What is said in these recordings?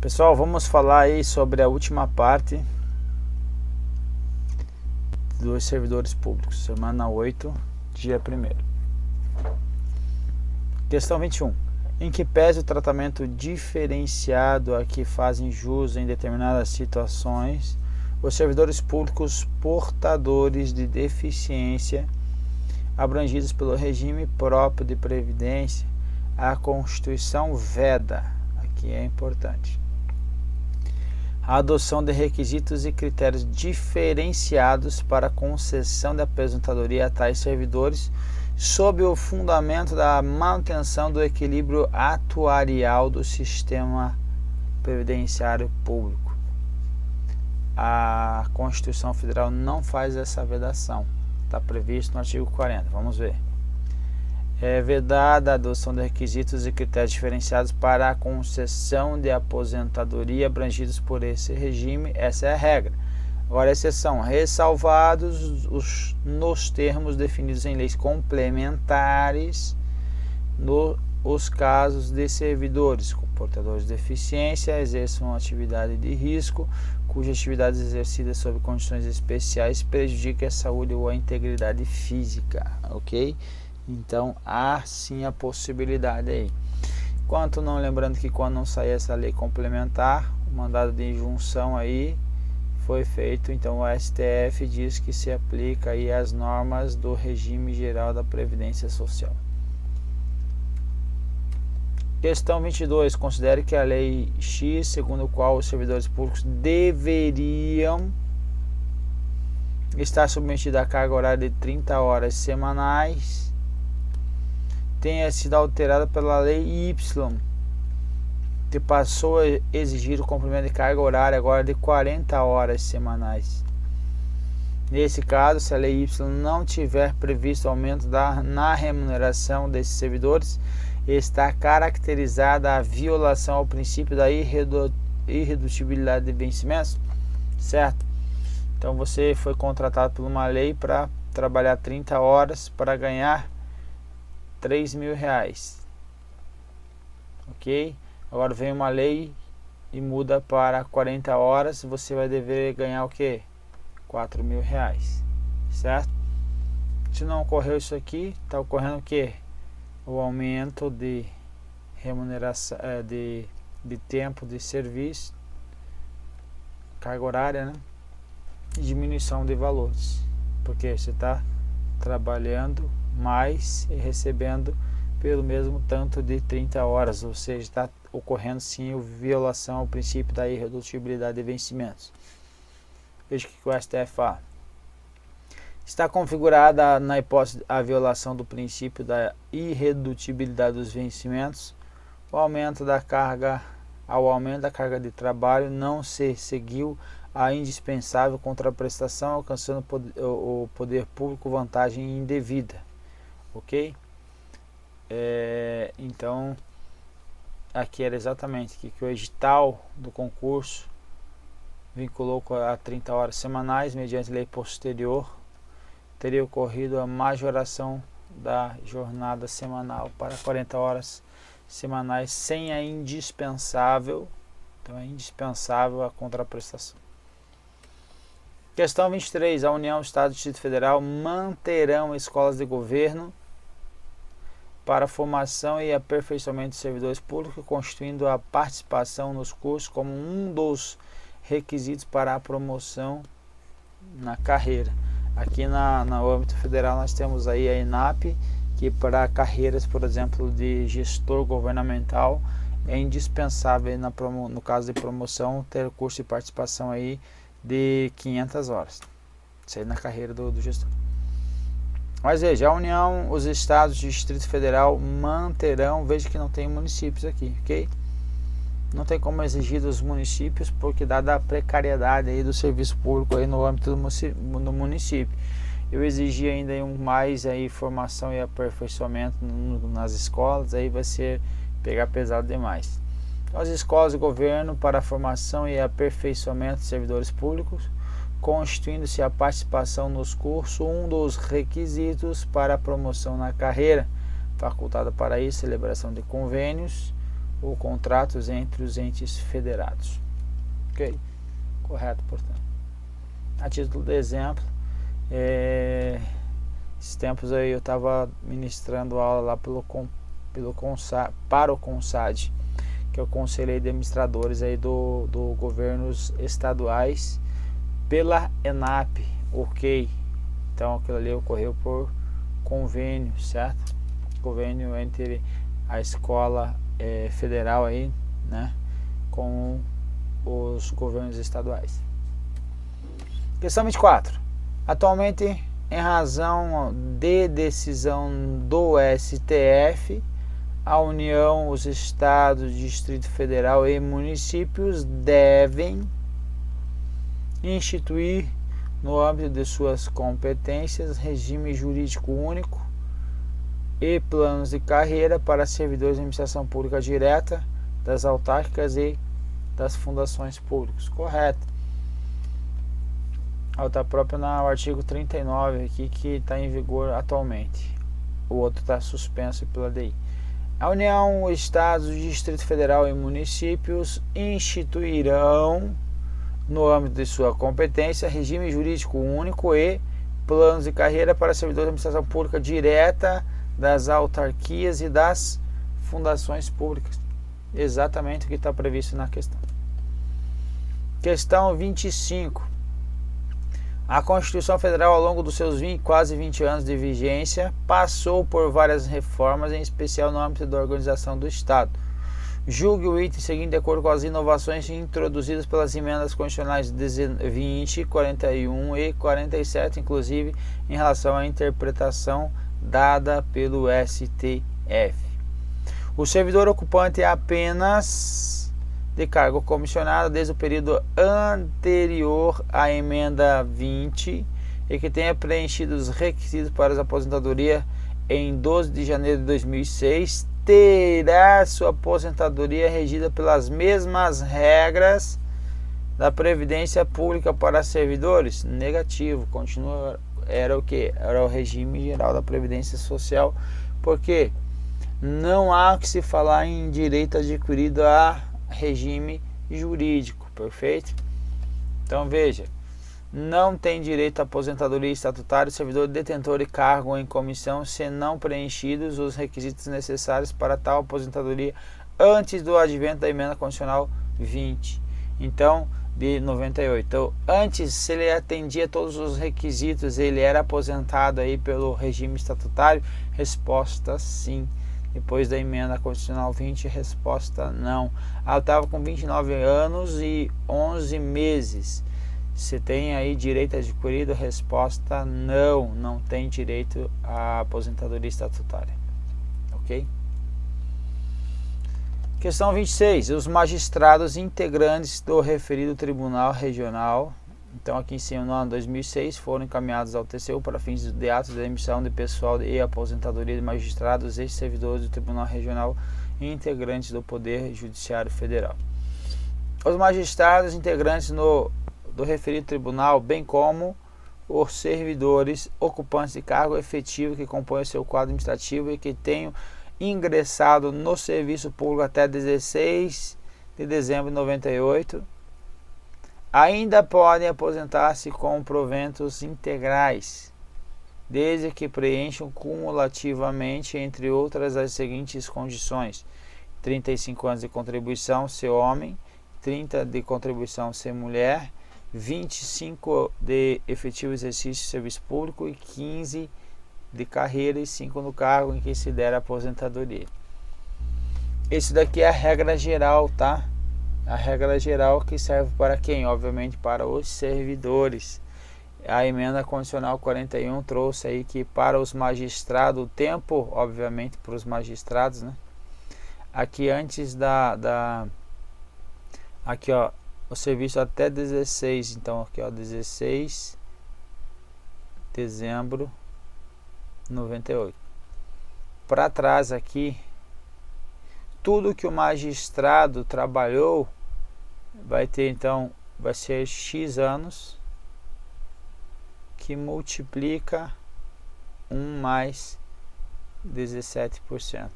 Pessoal, vamos falar aí sobre a última parte dos servidores públicos, semana 8, dia 1º. Questão 21. Em que pese o tratamento diferenciado a que fazem jus em determinadas situações, os servidores públicos portadores de deficiência abrangidos pelo regime próprio de previdência, a Constituição veda, aqui é importante, a adoção de requisitos e critérios diferenciados para a concessão de aposentadoria a tais servidores, sob o fundamento da manutenção do equilíbrio atuarial do sistema previdenciário público. A Constituição Federal não faz essa vedação, está previsto no artigo 40, vamos ver. É vedada a adoção de requisitos e critérios diferenciados para a concessão de aposentadoria abrangidos por esse regime, essa é a regra. Agora a exceção, ressalvados nos termos definidos em leis complementares, os casos de servidores portadores de deficiência exerçam atividade de risco, cujas atividades exercidas sob condições especiais prejudiquem a saúde ou a integridade física, ok? Então há sim a possibilidade aí. Quanto não, lembrando que quando não sair essa lei complementar, o mandado de injunção aí foi feito, então o STF diz que se aplica aí as normas do regime geral da Previdência Social. Questão 22. Considere que a lei X, segundo a qual os servidores públicos deveriam estar submetidos à carga horária de 30 horas semanais, tenha sido alterada pela lei Y, que passou a exigir o cumprimento de carga horária agora de 40 horas semanais. Nesse caso, se a lei Y não tiver previsto aumento na remuneração desses servidores, está caracterizada a violação ao princípio da irredutibilidade de vencimentos, certo? Então você foi contratado por uma lei para trabalhar 30 horas para ganhar R$3.000, ok? Agora vem uma lei e muda para 40 horas, você vai dever ganhar o que? R$4.000, certo? Se não ocorreu isso aqui, está ocorrendo o que? O aumento de remuneração, de tempo de serviço, carga horária, né? E diminuição de valores, porque você está trabalhando mais e recebendo pelo mesmo tanto de 30 horas, ou seja, está ocorrendo sim violação ao princípio da irredutibilidade de vencimentos. Veja o que o STF fala. Está configurada na hipótese a violação do princípio da irredutibilidade dos vencimentos, ao aumento da carga de trabalho não se seguiu a indispensável contraprestação, alcançando o poder público vantagem indevida, ok? Então aqui era exatamente que o edital do concurso vinculou a 30 horas semanais, mediante lei posterior teria ocorrido a majoração da jornada semanal para 40 horas semanais sem a indispensável, então é indispensável a contraprestação. Questão 23. A União, Estado e Distrito Federal manterão escolas de governo para formação e aperfeiçoamento de servidores públicos, constituindo a participação nos cursos como um dos requisitos para a promoção na carreira. Aqui no âmbito federal nós temos aí a ENAP, que para carreiras, por exemplo, de gestor governamental, é indispensável no caso de promoção ter curso de participação aí de 500 horas. Isso aí na carreira do gestor. Mas veja, a União, os estados e o Distrito Federal manterão, veja que não tem municípios aqui, ok? Não tem como exigir dos municípios, porque dada a precariedade aí do serviço público aí no âmbito do município. Eu exigi ainda mais aí formação e aperfeiçoamento nas escolas, aí vai ser pegar pesado demais. Então, as escolas de governo para a formação e aperfeiçoamento de servidores públicos, constituindo-se a participação nos cursos um dos requisitos para a promoção na carreira, facultada para isso celebração de convênios ou contratos entre os entes federados. Ok? Correto, portanto. A título de exemplo, esses tempos aí eu estava ministrando aula lá para o CONSAD, que é o Conselho de Administradores aí do governos estaduais, pela ENAP, ok? Então aquilo ali ocorreu por convênio, certo? Convênio entre a escola federal aí, né, com os governos estaduais. Questão 24. Atualmente, em razão de decisão do STF, a União, os estados, Distrito Federal e municípios devem instituir, no âmbito de suas competências, regime jurídico único e planos de carreira para servidores de administração pública direta, das autárquicas e das fundações públicas. Correto. Está próprio no artigo 39 aqui, que está em vigor atualmente. O outro está suspenso pela DI. A União, Estados, Distrito Federal e municípios instituirão, no âmbito de sua competência, regime jurídico único e planos de carreira para servidores de administração pública direta, das autarquias e das fundações públicas. Exatamente o que está previsto na questão. Questão 25. A Constituição Federal, ao longo dos seus quase 20 anos de vigência, passou por várias reformas, em especial no âmbito da organização do Estado. Julgue o item seguinte de acordo com as inovações introduzidas pelas emendas constitucionais 20, 41 e 47, inclusive em relação à interpretação dada pelo STF. O servidor ocupante é apenas de cargo comissionado desde o período anterior à emenda 20 e que tenha preenchido os requisitos para a aposentadoria em 12 de janeiro de 2006, terá sua aposentadoria regida pelas mesmas regras da Previdência Pública para servidores? Negativo, continua, era o que? Era o regime geral da Previdência Social, porque não há que se falar em direito adquirido a regime jurídico, perfeito? Então veja, não tem direito à aposentadoria estatutária o servidor detentor de cargo em comissão se não preenchidos os requisitos necessários para tal aposentadoria antes do advento da emenda constitucional 20, então, de 98. Então, antes, se ele atendia todos os requisitos, ele era aposentado aí pelo regime estatutário? Resposta sim. Depois da emenda constitucional 20, resposta não. Eu estava com 29 anos e 11 meses. Você tem aí direito adquirido? Resposta não. Não tem direito à aposentadoria estatutária. Ok? Questão 26. Os magistrados integrantes do referido Tribunal Regional, então aqui em cima, no ano 2006, foram encaminhados ao TCU para fins de atos de emissão de pessoal e aposentadoria de magistrados e servidores do Tribunal Regional e integrantes do Poder Judiciário Federal. Os magistrados integrantes do referido tribunal, bem como os servidores ocupantes de cargo efetivo que compõem o seu quadro administrativo e que tenham ingressado no serviço público até 16 de dezembro de 98, ainda podem aposentar-se com proventos integrais, desde que preencham cumulativamente, entre outras, as seguintes condições: 35 anos de contribuição ser homem, 30 de contribuição ser mulher, 25 de efetivo exercício de serviço público e 15 de carreira e 5 no cargo em que se der a aposentadoria. Esse daqui é a regra geral, tá? A regra geral que serve para quem? Obviamente para os servidores. A emenda constitucional 41 trouxe aí que para os magistrados, o tempo, obviamente, para os magistrados, né? Aqui antes aqui ó, o serviço até 16, então aqui ó, 16 de dezembro de 98. Para trás aqui, tudo que o magistrado trabalhou vai ter, então, vai ser X anos que multiplica 1 mais 17%.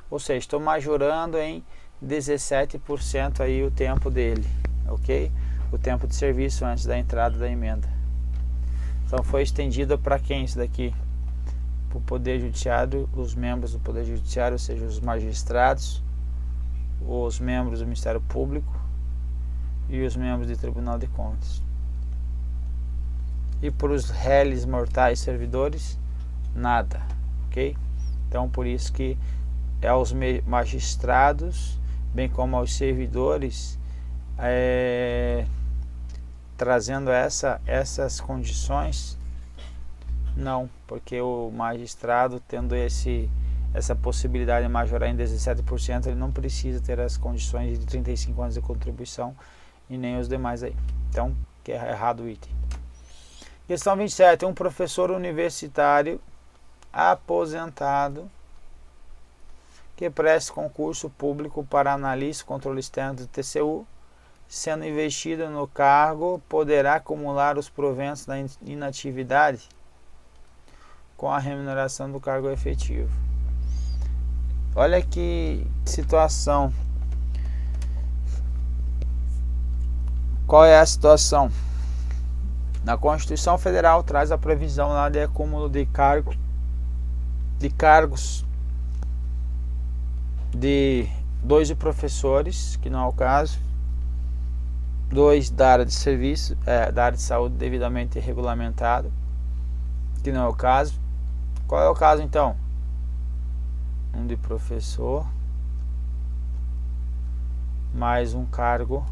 Ou seja, estou majorando em 17% aí o tempo dele, ok? O tempo de serviço antes da entrada da emenda. Então foi estendido para quem isso daqui? Para o Poder Judiciário, os membros do Poder Judiciário, ou seja, os magistrados, os membros do Ministério Público e os membros do Tribunal de Contas. E para os réis mortais servidores, nada, ok? Então por isso que aos magistrados, bem como aos servidores, trazendo essas condições, não, porque o magistrado tendo essa possibilidade de majorar em 17%, ele não precisa ter as condições de 35 anos de contribuição e nem os demais aí. Então, que é errado o item. Questão 27. Um professor universitário aposentado que preste concurso público para analista e controle externo do TCU, sendo investido no cargo, poderá acumular os proventos da inatividade com a remuneração do cargo efetivo. Olha que situação. Qual é a situação? Na Constituição Federal traz a previsão lá de acúmulo de cargos de 2 de professores, que não é o caso, 2 da área de serviço, da área de saúde devidamente regulamentado, que não é o caso. Qual é o caso então? Um de professor mais um cargo,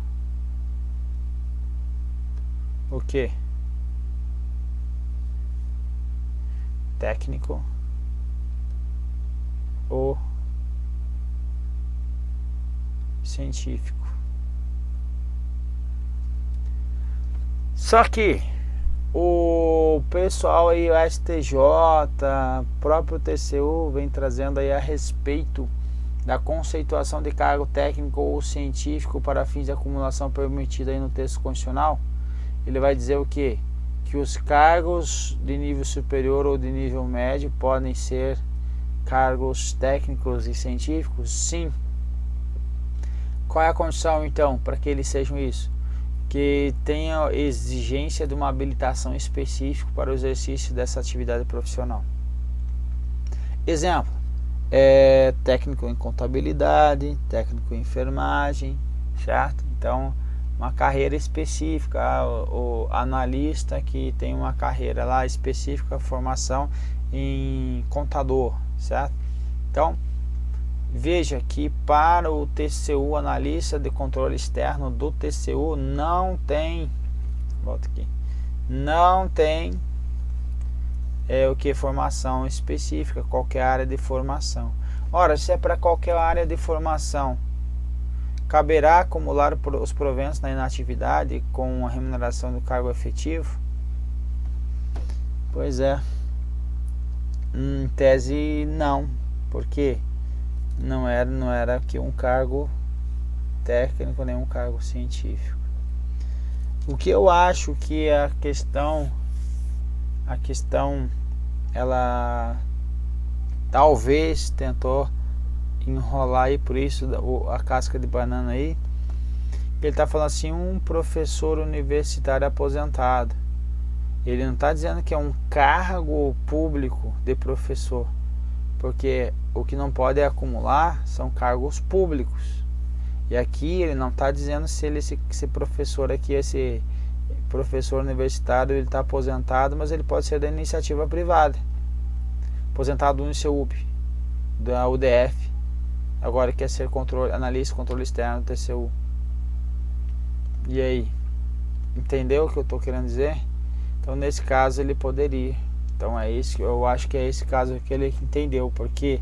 o que? Técnico ou científico. Só que o pessoal aí, o STJ, próprio TCU, vem trazendo aí a respeito da conceituação de cargo técnico ou científico para fins de acumulação permitida aí no texto constitucional. Ele vai dizer o quê? Que os cargos de nível superior ou de nível médio podem ser cargos técnicos e científicos? Sim. Qual é a condição então para que eles sejam isso? Que tenha exigência de uma habilitação específica para o exercício dessa atividade profissional. Exemplo, técnico em contabilidade, técnico em enfermagem, certo? Então, uma carreira específica, o analista que tem uma carreira lá específica, formação em contador, certo? Então, veja que para o TCU, analista de controle externo do TCU, não tem, volta aqui, não tem o que formação específica, qualquer área de formação. Ora, se é para qualquer área de formação, caberá acumular os proventos na inatividade com a remuneração do cargo efetivo? Pois é, em tese não, porque não era aqui um cargo técnico nem um cargo científico. O que eu acho que a questão ela talvez tentou enrolar aí, por isso a casca de banana aí. Ele está falando assim, um professor universitário aposentado. Ele não está dizendo que é um cargo público de professor, porque o que não pode acumular são cargos públicos. E aqui ele não está dizendo se esse professor aqui, esse professor universitário, ele está aposentado, mas ele pode ser da iniciativa privada, aposentado no ICUP, da UDF, agora quer ser analista de controle externo do TCU. E aí, entendeu o que eu estou querendo dizer? Então nesse caso ele poderia. Então é isso, eu acho que é esse caso que ele entendeu, porque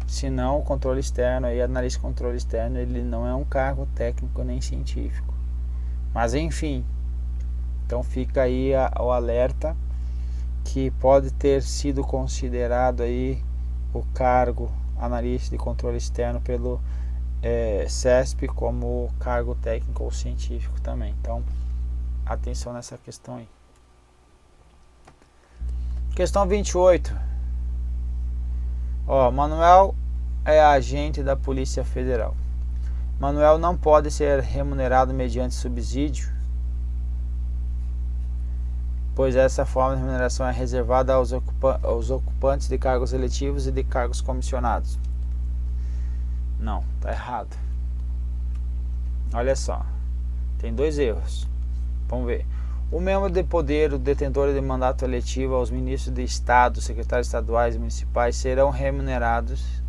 senão o controle externo, aí analista de controle externo, ele não é um cargo técnico nem científico. Mas enfim, então fica aí o alerta que pode ter sido considerado aí o cargo analista de controle externo pelo CESP como cargo técnico ou científico também. Então atenção nessa questão aí. Questão 28. Manuel é agente da Polícia Federal. Manuel não pode ser remunerado mediante subsídio, pois essa forma de remuneração é reservada aos ocupantes de cargos eletivos e de cargos comissionados. Não, tá errado. Olha só, tem dois erros. Vamos ver. O membro de poder, o detentor de mandato eletivo, aos ministros de Estado, secretários estaduais e municipais serão remunerados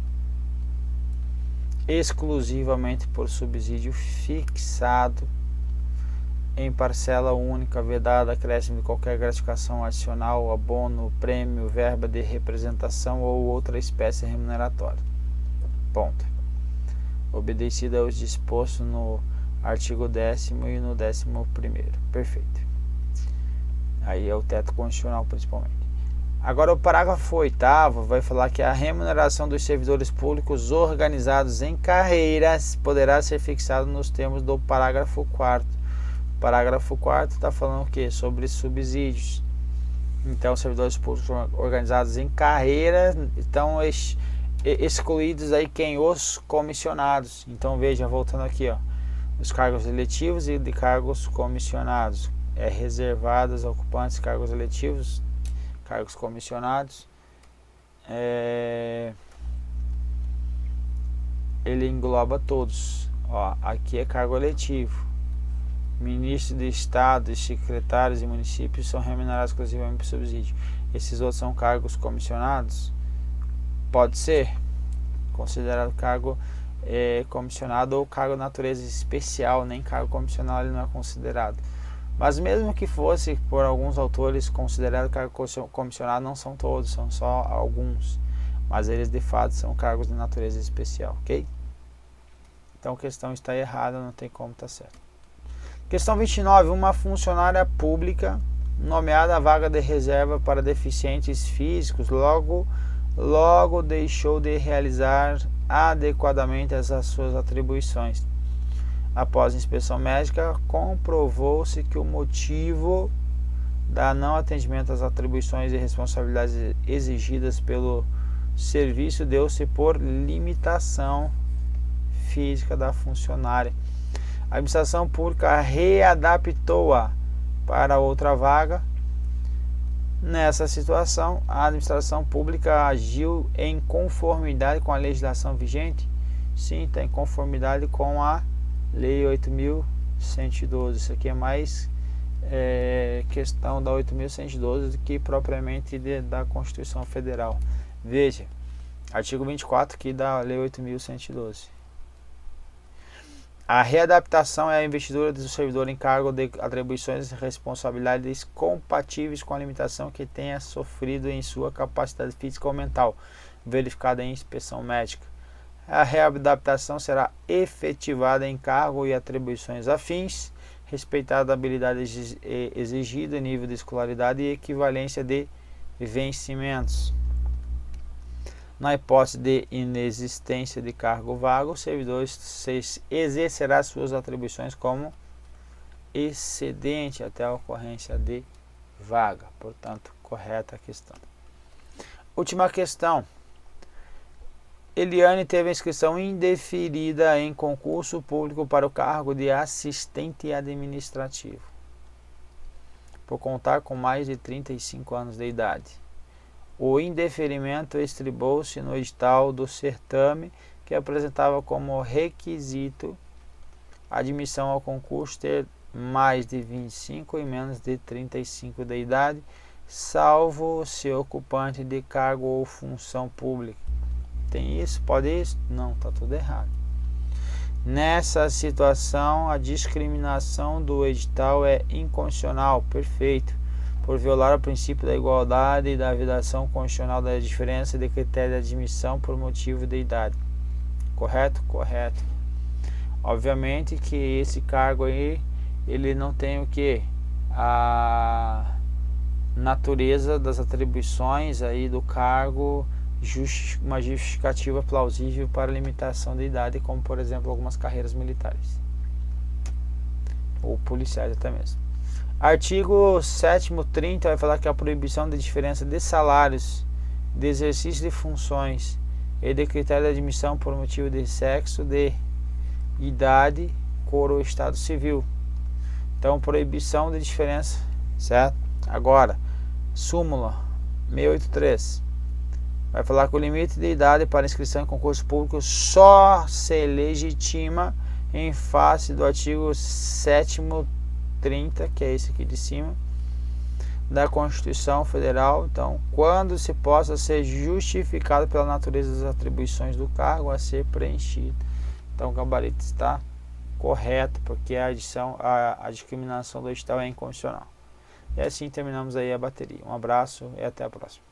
exclusivamente por subsídio fixado em parcela única, vedada acréscimo de qualquer gratificação adicional, abono, prêmio, verba de representação ou outra espécie remuneratória. Ponto. Obedecido aos dispostos no artigo 10º e no 11º. Perfeito. Aí é o teto constitucional principalmente. Agora o parágrafo 8º vai falar que a remuneração dos servidores públicos organizados em carreiras poderá ser fixada nos termos do parágrafo 4º. O parágrafo 4º está falando o quê? Sobre subsídios. Então, servidores públicos organizados em carreiras estão excluídos aí quem? Os comissionados. Então, veja, voltando aqui, ó, os cargos eletivos e de cargos comissionados. É reservados a ocupantes de cargos eletivos, cargos comissionados. Ele engloba todos. Ó, aqui é cargo eletivo. Ministros de Estado, secretários e municípios são remunerados exclusivamente por subsídio. Esses outros são cargos comissionados? Pode ser considerado cargo comissionado ou cargo de natureza especial, nem cargo comissionado ele não é considerado. Mas mesmo que fosse, por alguns autores, considerado cargo comissionado, não são todos, são só alguns. Mas eles de fato são cargos de natureza especial, ok? Então a questão está errada, não tem como estar certo. Questão 29. Uma funcionária pública nomeada à vaga de reserva para deficientes físicos logo deixou de realizar adequadamente as suas atribuições. Após a inspeção médica, comprovou-se que o motivo da não atendimento às atribuições e responsabilidades exigidas pelo serviço deu-se por limitação física da funcionária. A administração pública readaptou-a para outra vaga. Nessa situação, a administração pública agiu em conformidade com a legislação vigente? Sim, está em conformidade com a Lei 8.112. Isso aqui é mais questão da 8.112 do que propriamente da Constituição Federal. Veja, artigo 24 aqui da Lei 8.112. A readaptação é a investidura do servidor em cargo de atribuições e responsabilidades compatíveis com a limitação que tenha sofrido em sua capacidade física ou mental, verificada em inspeção médica. A readaptação será efetivada em cargo e atribuições afins, respeitada a habilidade exigida, nível de escolaridade e equivalência de vencimentos. Na hipótese de inexistência de cargo vago, o servidor exercerá suas atribuições como excedente até a ocorrência de vaga. Portanto, correta a questão. Última questão. Eliane teve a inscrição indeferida em concurso público para o cargo de assistente administrativo, por contar com mais de 35 anos de idade. O indeferimento estribou-se no edital do certame, que apresentava como requisito a admissão ao concurso ter mais de 25 e menos de 35 de idade, salvo ser ocupante de cargo ou função pública. Tem isso? Pode isso? Não, está tudo errado. Nessa situação, a discriminação do edital é inconstitucional, perfeito, por violar o princípio da igualdade e da vedação constitucional da diferença de critério de admissão por motivo de idade. Correto? Correto. Obviamente que esse cargo aí, ele não tem o que? A natureza das atribuições aí do cargo, uma justificativa plausível para limitação de idade, como por exemplo algumas carreiras militares ou policiais até mesmo. Artigo 7º 30 vai falar que a proibição de diferença de salários de exercício de funções e de critério de admissão por motivo de sexo, de idade, cor ou estado civil. Então, proibição de diferença, certo? Agora, súmula 683 vai falar que o limite de idade para inscrição em concurso público só se legitima em face do artigo 7º 30, que é esse aqui de cima, da Constituição Federal. Então, quando se possa ser justificado pela natureza das atribuições do cargo a ser preenchido. Então, o gabarito está correto, porque a discriminação do edital é inconstitucional. E assim terminamos aí a bateria. Um abraço e até a próxima.